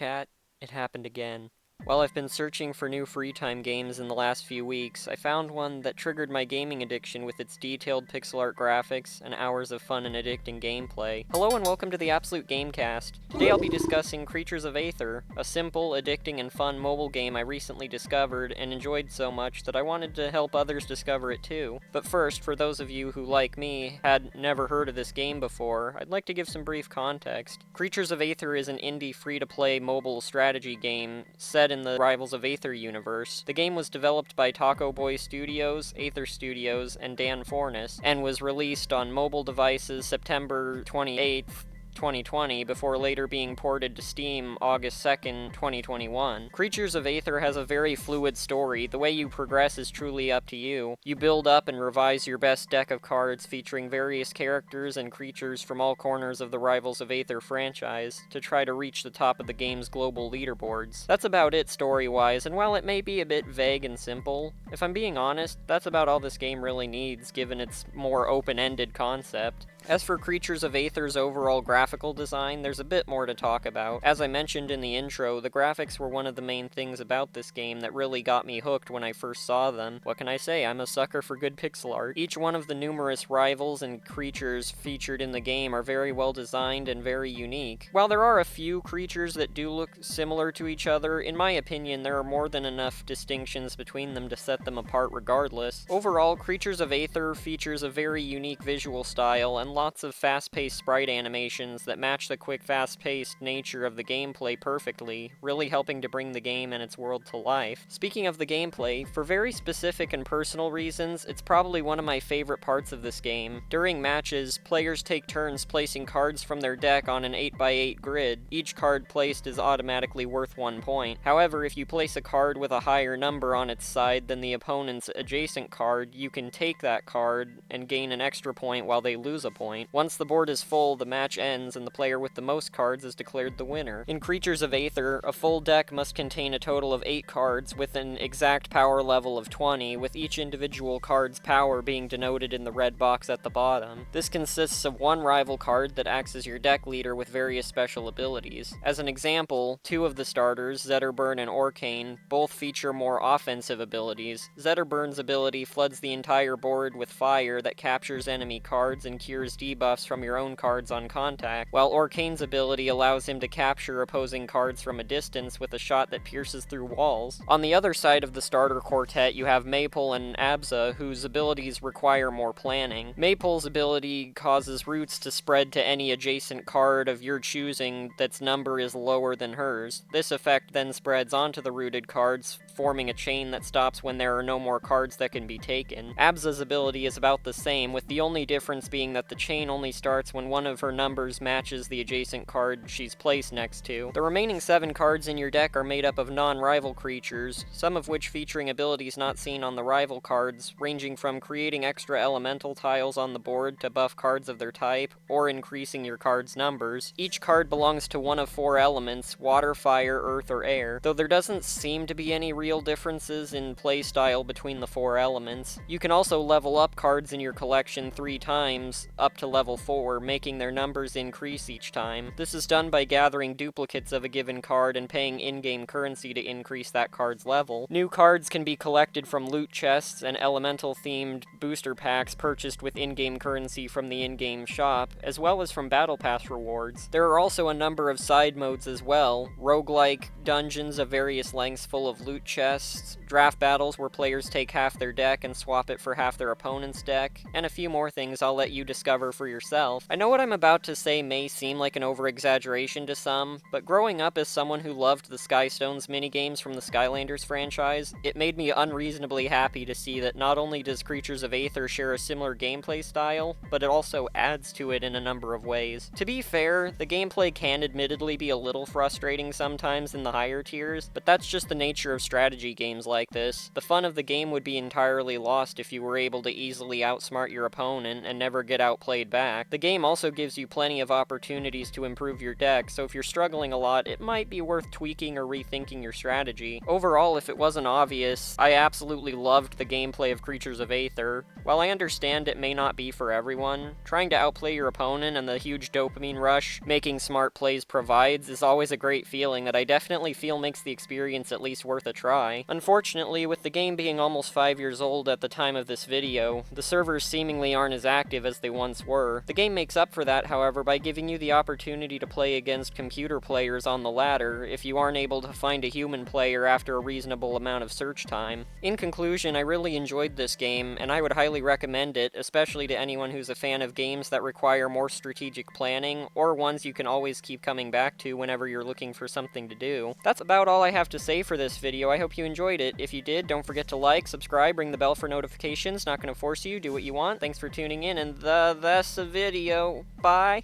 chat, it happened again. While I've been searching for new free time games in the last few weeks, I found one that triggered my gaming addiction with its detailed pixel art graphics and hours of fun and addicting gameplay. Hello and welcome to the Absolute Gamecast. Today I'll be discussing Creatures of Aether, a simple, addicting, and fun mobile game I recently discovered and enjoyed so much that I wanted to help others discover it too. But first, for those of you who, like me, had never heard of this game before, I'd like to give some brief context. Creatures of Aether is an indie free-to-play mobile strategy game set in the Rivals of Aether universe. The game was developed by Taco Boy Studios, Aether Studios, and Dan Fornes, and was released on mobile devices September 28th, 2020, before later being ported to Steam August 2nd, 2021. Creatures of Aether has a very fluid story. The way you progress is truly up to you. You build up and revise your best deck of cards featuring various characters and creatures from all corners of the Rivals of Aether franchise to try to reach the top of the game's global leaderboards. That's about it story-wise, and while it may be a bit vague and simple, if I'm being honest, that's about all this game really needs given its more open-ended concept. As for Creatures of Aether's overall graphical design, there's a bit more to talk about. As I mentioned in the intro, the graphics were one of the main things about this game that really got me hooked when I first saw them. What can I say? I'm a sucker for good pixel art. Each one of the numerous rivals and creatures featured in the game are very well designed and very unique. While there are a few creatures that do look similar to each other, in my opinion, there are more than enough distinctions between them to set them apart regardless. Overall, Creatures of Aether features a very unique visual style and lots of fast-paced sprite animations that match the quick, fast-paced nature of the gameplay perfectly, really helping to bring the game and its world to life. Speaking of the gameplay, for very specific and personal reasons, it's probably one of my favorite parts of this game. During matches, players take turns placing cards from their deck on an 8x8 grid. Each card placed is automatically worth 1 point. However, if you place a card with a higher number on its side than the opponent's adjacent card, you can take that card and gain an extra point while they lose a point. Once the board is full, the match ends and the player with the most cards is declared the winner. In Creatures of Aether, a full deck must contain a total of 8 cards with an exact power level of 20, with each individual card's power being denoted in the red box at the bottom. This consists of one rival card that acts as your deck leader with various special abilities. As an example, 2 of the starters, Zetterburn and Orcane, both feature more offensive abilities. Zetterburn's ability floods the entire board with fire that captures enemy cards and cures debuffs from your own cards on contact, while Orcane's ability allows him to capture opposing cards from a distance with a shot that pierces through walls. On the other side of the starter quartet, you have Maypole and Abza, whose abilities require more planning. Maypole's ability causes roots to spread to any adjacent card of your choosing that's number is lower than hers. This effect then spreads onto the rooted cards, forming a chain that stops when there are no more cards that can be taken. Abza's ability is about the same, with the only difference being that the chain only starts when one of her numbers matches the adjacent card she's placed next to. The remaining 7 cards in your deck are made up of non-rival creatures, some of which featuring abilities not seen on the rival cards, ranging from creating extra elemental tiles on the board to buff cards of their type, or increasing your card's numbers. Each card belongs to one of 4 elements: water, fire, earth, or air, though there doesn't seem to be any real differences in playstyle between the 4 elements. You can also level up cards in your collection 3 times, up to level 4, making their numbers increase each time. This is done by gathering duplicates of a given card and paying in-game currency to increase that card's level. New cards can be collected from loot chests and elemental-themed booster packs purchased with in-game currency from the in-game shop, as well as from Battle Pass rewards. There are also a number of side modes as well: roguelike dungeons of various lengths full of loot chests, draft battles where players take half their deck and swap it for half their opponent's deck, and a few more things I'll let you discover for yourself. I know what I'm about to say may seem like an over-exaggeration to some, but growing up as someone who loved the Skystones minigames from the Skylanders franchise, it made me unreasonably happy to see that not only does Creatures of Aether share a similar gameplay style, but it also adds to it in a number of ways. To be fair, the gameplay can admittedly be a little frustrating sometimes in the higher tiers, but that's just the nature of strategy games like this. The fun of the game would be entirely lost if you were able to easily outsmart your opponent and never get outplayed played back. The game also gives you plenty of opportunities to improve your deck, so if you're struggling a lot, it might be worth tweaking or rethinking your strategy. Overall, if it wasn't obvious, I absolutely loved the gameplay of Creatures of Aether. While I understand it may not be for everyone, trying to outplay your opponent and the huge dopamine rush making smart plays provides is always a great feeling that I definitely feel makes the experience at least worth a try. Unfortunately, with the game being almost 5 years old at the time of this video, the servers seemingly aren't as active as they once were. The game makes up for that, however, by giving you the opportunity to play against computer players on the ladder if you aren't able to find a human player after a reasonable amount of search time. In conclusion, I really enjoyed this game, and I would highly recommend it, especially to anyone who's a fan of games that require more strategic planning, or ones you can always keep coming back to whenever you're looking for something to do. That's about all I have to say for this video. I hope you enjoyed it. If you did, don't forget to like, subscribe, ring the bell for notifications. Not gonna force you, do what you want. Thanks for tuning in, and that's the video. Bye!